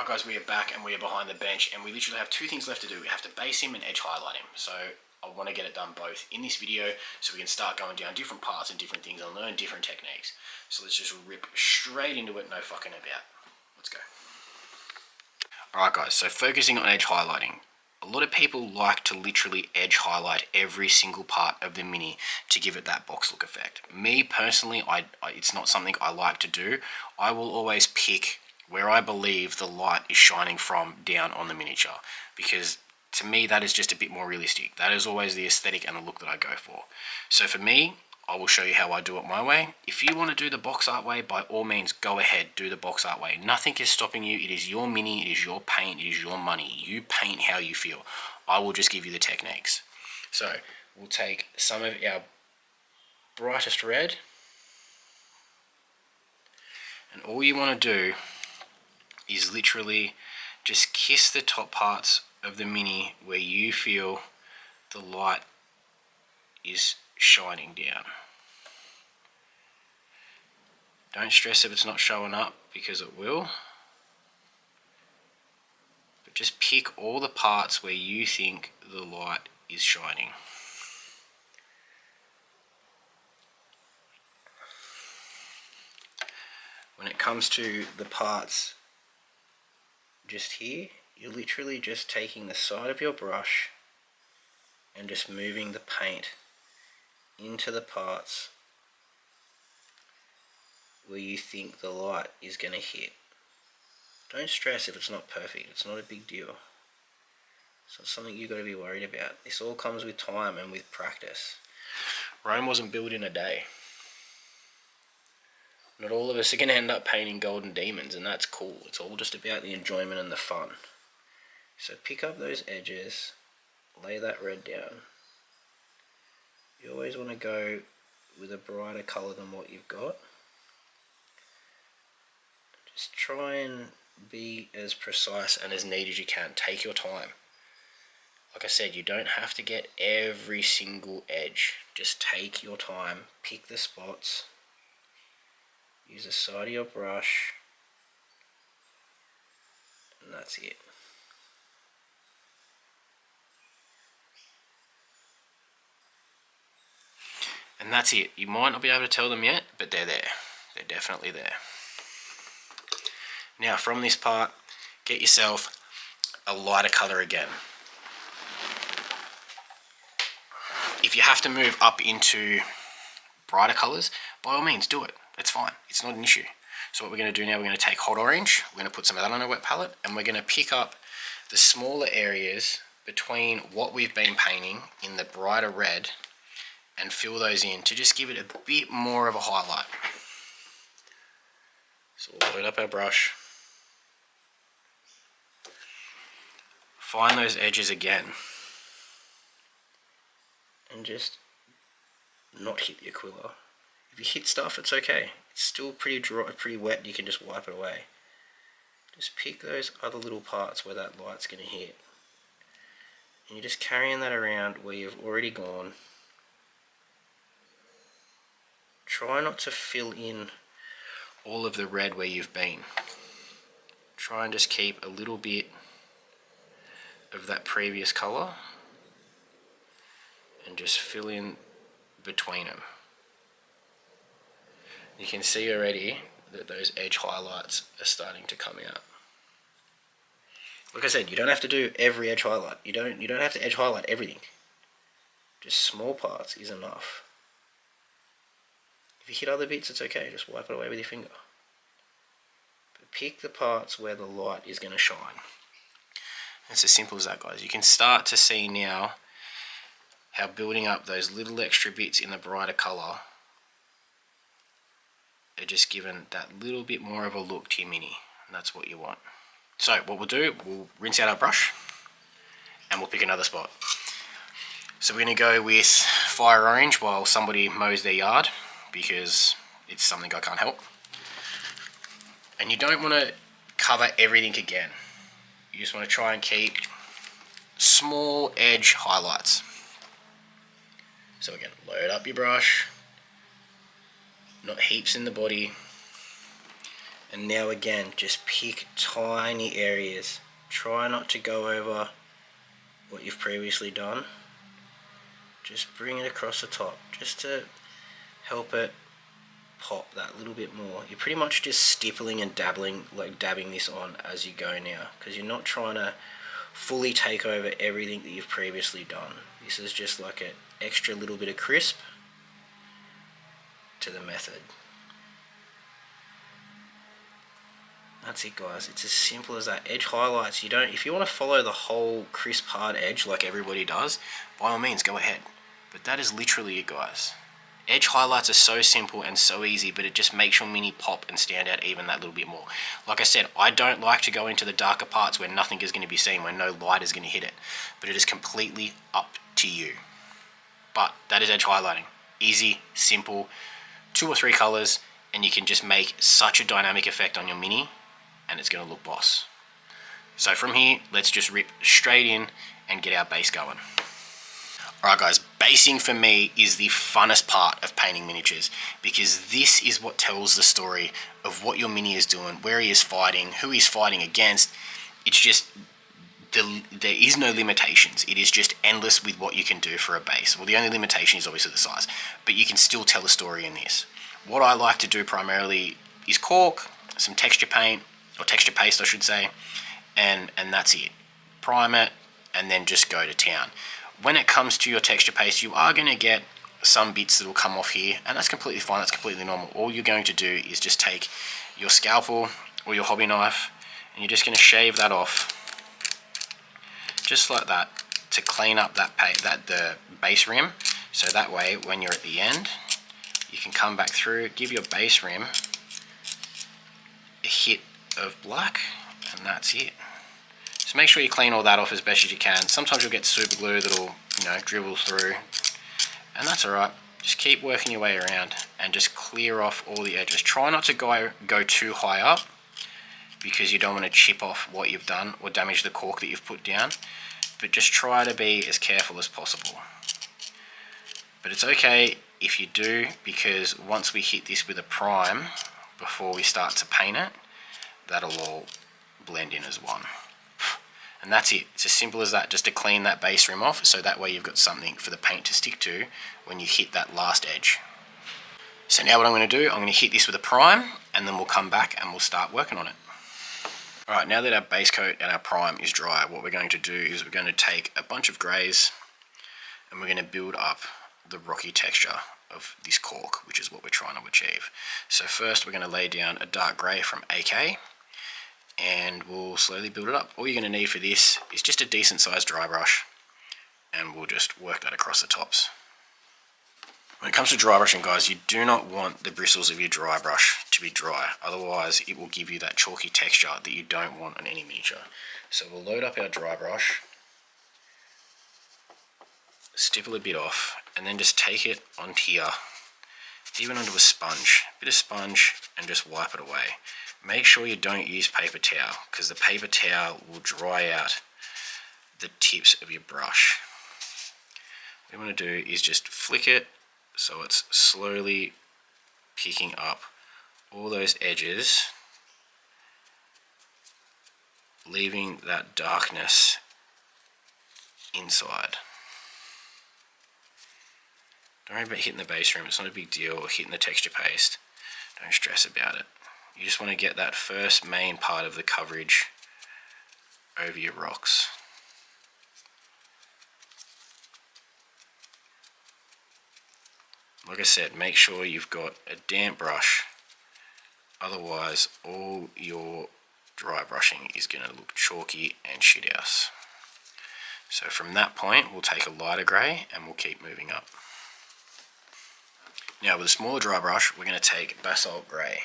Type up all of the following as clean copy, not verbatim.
Alright guys, we are back and we are behind the bench and we literally have two things left to do. We have to base him and edge highlight him. So I want to get it done both in this video so we can start going down different parts and different things and learn different techniques. So let's just rip straight into it, no fucking about. Let's go. Alright guys, so focusing on edge highlighting. A lot of people like to literally edge highlight every single part of the Mini to give it that box look effect. Me personally, it's not something I like to do. I will always pick where I believe the light is shining from down on the miniature, because to me that is just a bit more realistic. That is always the aesthetic and the look that I go for. So for me, I will show you how I do it my way. If you want to do the box art way, by all means go ahead, do the box art way. Nothing is stopping you. It is your Mini, it is your paint, it is your money. You paint how you feel. I will just give you the techniques. So we'll take some of our brightest red, and all you want to do is literally just kiss the top parts of the Mini where you feel the light is shining down. Don't stress if it's not showing up, because it will. But just pick all the parts where you think the light is shining. When it comes to the parts just here, you're literally just taking the side of your brush and just moving the paint into the parts where you think the light is going to hit. Don't stress if it's not perfect, it's not a big deal. It's not something you've got to be worried about. This all comes with time and with practice. Rome wasn't built in a day. Not all of us are going to end up painting golden demons, and that's cool. It's all just about the enjoyment and the fun. So pick up those edges, lay that red down. You always want to go with a brighter colour than what you've got. Just try and be as precise and as neat as you can. Take your time. Like I said, you don't have to get every single edge. Just take your time, pick the spots. Use the side of your brush, and that's it. And that's it. You might not be able to tell them yet, but they're there. They're definitely there. Now from this part, get yourself a lighter colour again. If you have to move up into brighter colours, by all means do it. It's fine, it's not an issue. So what we're going to do now, we're going to take hot orange, we're going to put some of that on a wet palette, and we're going to pick up the smaller areas between what we've been painting in the brighter red and fill those in to just give it a bit more of a highlight. So we'll load up our brush, find those edges again, and just not hit your quiller. If you hit stuff, it's okay. It's still pretty dry, pretty wet, you can just wipe it away. Just pick those other little parts where that light's going to hit. And you're just carrying that around where you've already gone. Try not to fill in all of the red where you've been. Try and just keep a little bit of that previous colour and just fill in between them. You can see already that those edge highlights are starting to come out. Like I said, you don't have to do every edge highlight. You don't have to edge highlight everything. Just small parts is enough. If you hit other bits, it's okay. Just wipe it away with your finger. But pick the parts where the light is going to shine. It's as simple as that, guys. You can start to see now how building up those little extra bits in the brighter colour are just given that little bit more of a look to your Mini, and that's what you want. So what we'll do, we'll rinse out our brush and we'll pick another spot. So we're going to go with fire orange while somebody mows their yard, because it's something I can't help. And you don't want to cover everything again. You just want to try and keep small edge highlights. So again, load up your brush, not heaps in the body, And now again, just pick tiny areas. Try not to go over what you've previously done. Just bring it across the top, just to help it pop that little bit more. You're pretty much just stippling and dabbling, like dabbing this on as you go now, because you're not trying to fully take over everything that you've previously done. This is just like an extra little bit of crisp to the method. That's it, guys. It's as simple as that. Edge highlights, if you want to follow the whole crisp hard edge like everybody does, by all means go ahead. But that is literally it, guys. Edge highlights are so simple and so easy, but it just makes your mini pop and stand out even that little bit more. Like I said, I don't like to go into the darker parts where nothing is going to be seen, where no light is going to hit it. But it is completely up to you. But that is edge highlighting. Easy, simple, 2 or 3 colors, and you can just make such a dynamic effect on your mini, and it's going to look boss. So from here, let's just rip straight in and get our base going. Alright guys, basing for me is the funnest part of painting miniatures, because this is what tells the story of what your mini is doing, where he is fighting, who he's fighting against. It's just, there is no limitations. It is just endless with what you can do for a base. Well, the only limitation is obviously the size, but you can still tell a story in this. What I like to do primarily is cork, some texture paint, or texture paste I should say, and that's it. Prime it, and then just go to town. When it comes to your texture paste, you are going to get some bits that will come off here, and that's completely fine, that's completely normal. All you're going to do is just take your scalpel or your hobby knife, and you're just going to shave that off, just like that, to clean up the base rim, so that way when you're at the end, you can come back through, give your base rim a hit of black, and that's it. So make sure you clean all that off as best as you can. Sometimes you'll get super glue that'll, dribble through, and that's alright. Just keep working your way around and just clear off all the edges. Try not to go too high up, because you don't want to chip off what you've done or damage the cork that you've put down, but just try to be as careful as possible. But it's okay if you do, because once we hit this with a prime before we start to paint it, that'll all blend in as one. And that's it. It's as simple as that, just to clean that base rim off, so that way you've got something for the paint to stick to when you hit that last edge. So now what I'm going to do, I'm going to hit this with a prime, and then we'll come back and we'll start working on it. Alright, now that our base coat and our prime is dry, what we're going to do is we're going to take a bunch of greys, and we're going to build up the rocky texture of this cork, which is what we're trying to achieve. So first we're going to lay down a dark grey from AK, and we'll slowly build it up. All you're going to need for this is just a decent sized dry brush, and we'll just work that across the tops. When it comes to dry brushing, guys, you do not want the bristles of your dry brush to be dry, otherwise it will give you that chalky texture that you don't want on any miniature. So we'll load up our dry brush, stipple a bit off, and then just take it onto here, even onto a sponge, bit of sponge, and just wipe it away. Make sure you don't use paper towel, because the paper towel will dry out the tips of your brush. What you want to do is just flick it so it's slowly picking up all those edges, leaving that darkness inside. Don't worry about hitting the base rim, it's not a big deal, or hitting the texture paste. Don't stress about it. You just want to get that first main part of the coverage over your rocks. Like I said, make sure you've got a damp brush, otherwise all your dry brushing is going to look chalky and shit house. So from that point we'll take a lighter grey and we'll keep moving up. Now with a smaller dry brush we're going to take basalt grey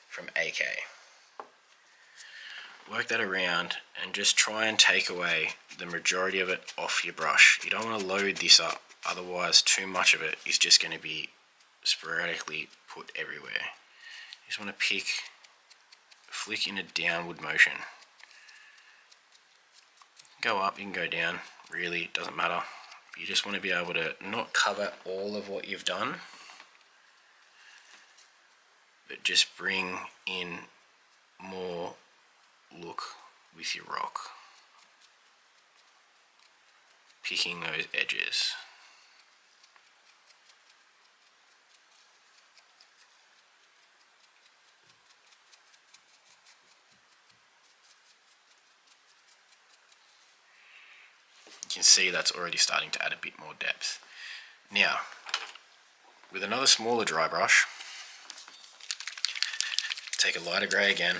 from AK. Work that around and just try and take away the majority of it off your brush. You don't want to load this up, otherwise too much of it is just going to be sporadically put everywhere. You just want to flick in a downward motion. Go up, you can go down, really, it doesn't matter. You just want to be able to not cover all of what you've done, but just bring in more look with your rock, picking those edges. You can see that's already starting to add a bit more depth. Now, with another smaller dry brush, take a lighter grey again.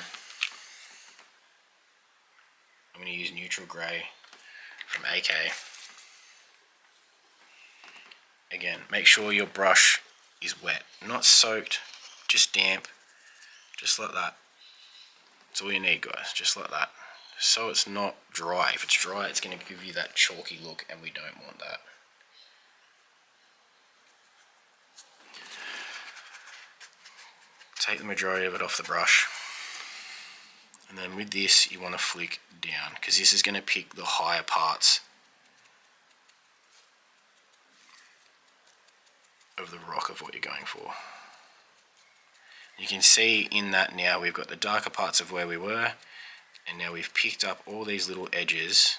I'm going to use neutral grey from AK. Again, make sure your brush is wet, not soaked, just damp, just like that. That's all you need, guys, just like that. So it's not dry. If it's dry, it's going to give you that chalky look, and we don't want that. Take the majority of it off the brush, and then with this you want to flick down, because this is going to pick the higher parts of the rock of what you're going for. You can see in that now we've got the darker parts of where we were, and now we've picked up all these little edges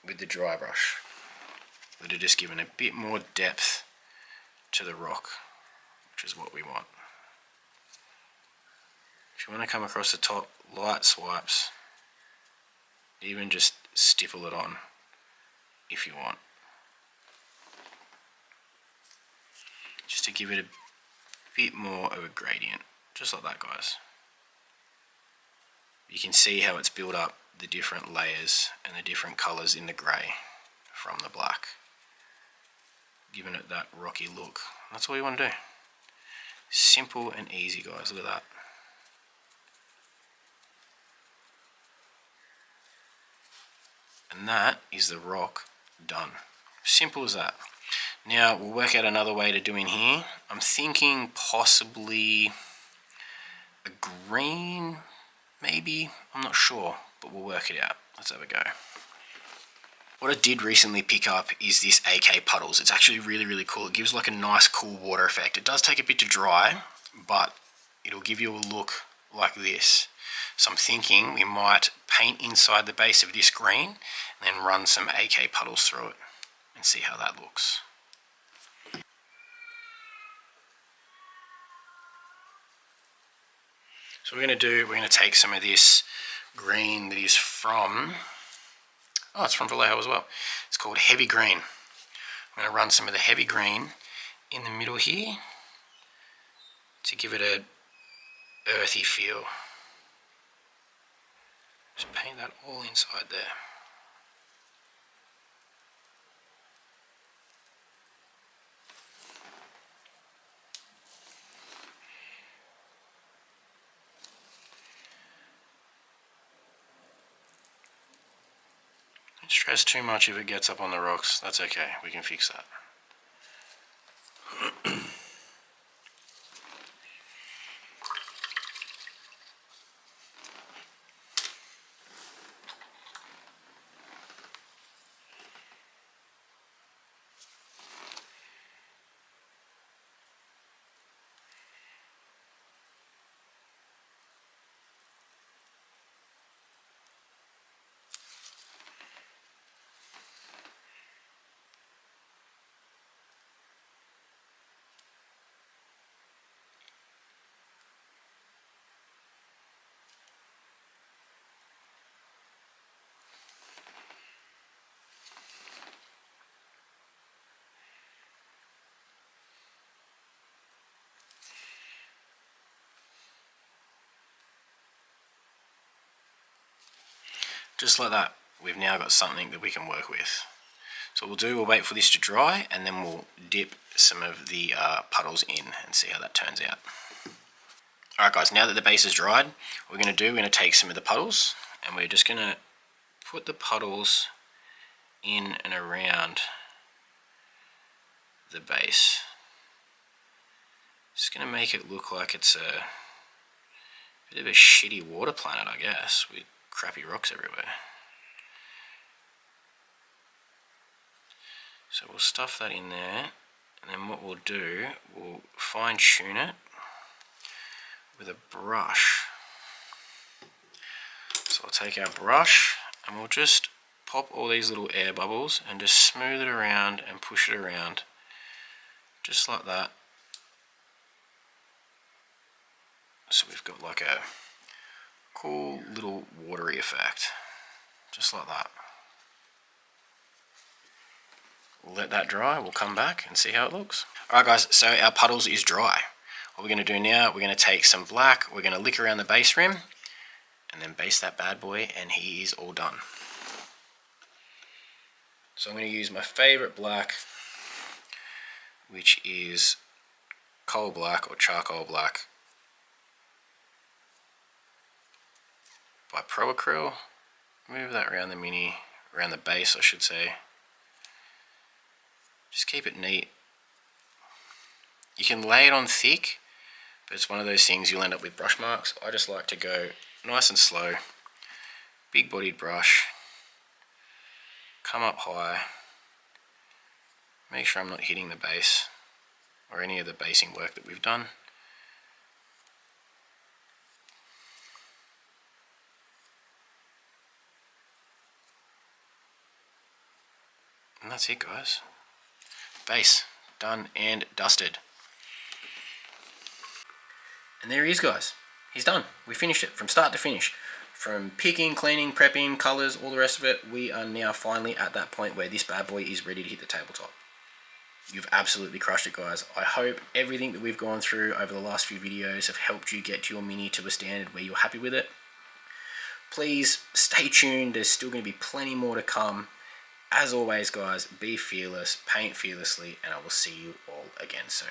with the dry brush that are just given a bit more depth to the rock, which is what we want. If you want to come across the top, light swipes, even just stipple it on if you want, just to give it a bit more of a gradient, just like that, guys. You can see how it's built up the different layers and the different colours in the grey from the black, giving it that rocky look. That's all you want to do. Simple and easy, guys. Look at that. And that is the rock done. Simple as that. Now we'll work out another way to do in here. I'm thinking possibly a green, maybe, I'm not sure, but we'll work it out. Let's have a go. What I did recently pick up is this AK puddles. It's actually really cool. It gives like a nice cool water effect. It does take a bit to dry, but it'll give you a look like this. So I'm thinking we might paint inside the base of this green and then run some AK puddles through it and see how that looks. So we're going to take some of this green that is from, it's from Vallejo as well. It's called Heavy Green. I'm going to run some of the Heavy Green in the middle here to give it a earthy feel. Just paint that all inside there. Don't stress too much if it gets up on the rocks. That's okay, we can fix that. Just like that, we've now got something that we can work with. So what we'll wait for this to dry, and then we'll dip some of the puddles in and see how that turns out. Alright guys, now that the base is dried, what we're going to we're going to take some of the puddles, and we're just going to put the puddles in and around the base. Just going to make it look like it's a bit of a shitty water planet, I guess, with crappy rocks everywhere. So we'll stuff that in there, and then what we'll do, we'll fine tune it with a brush. So I'll take our brush and we'll just pop all these little air bubbles and just smooth it around and push it around just like that. So we've got like a cool little watery effect, just like that. We'll let that dry, we'll come back and see how it looks. Alright guys, so our puddles is dry. What we're going to do now, we're going to take some black, we're going to lick around the base rim, and then base that bad boy, and he is all done. So I'm going to use my favourite black, which is coal black or charcoal black by Pro Acryl. Move that around the mini, around the base I should say. Just keep it neat. You can lay it on thick, but it's one of those things you'll end up with brush marks. I just like to go nice and slow, big bodied brush, come up high, make sure I'm not hitting the base or any of the basing work that we've done. And that's it guys. Base, done and dusted. And there he is guys, he's done. We finished it from start to finish. From picking, cleaning, prepping, colours, all the rest of it, we are now finally at that point where this bad boy is ready to hit the tabletop. You've absolutely crushed it guys. I hope everything that we've gone through over the last few videos have helped you get your mini to a standard where you're happy with it. Please stay tuned, there's still going to be plenty more to come. As always guys, be fearless, paint fearlessly, and I will see you all again soon.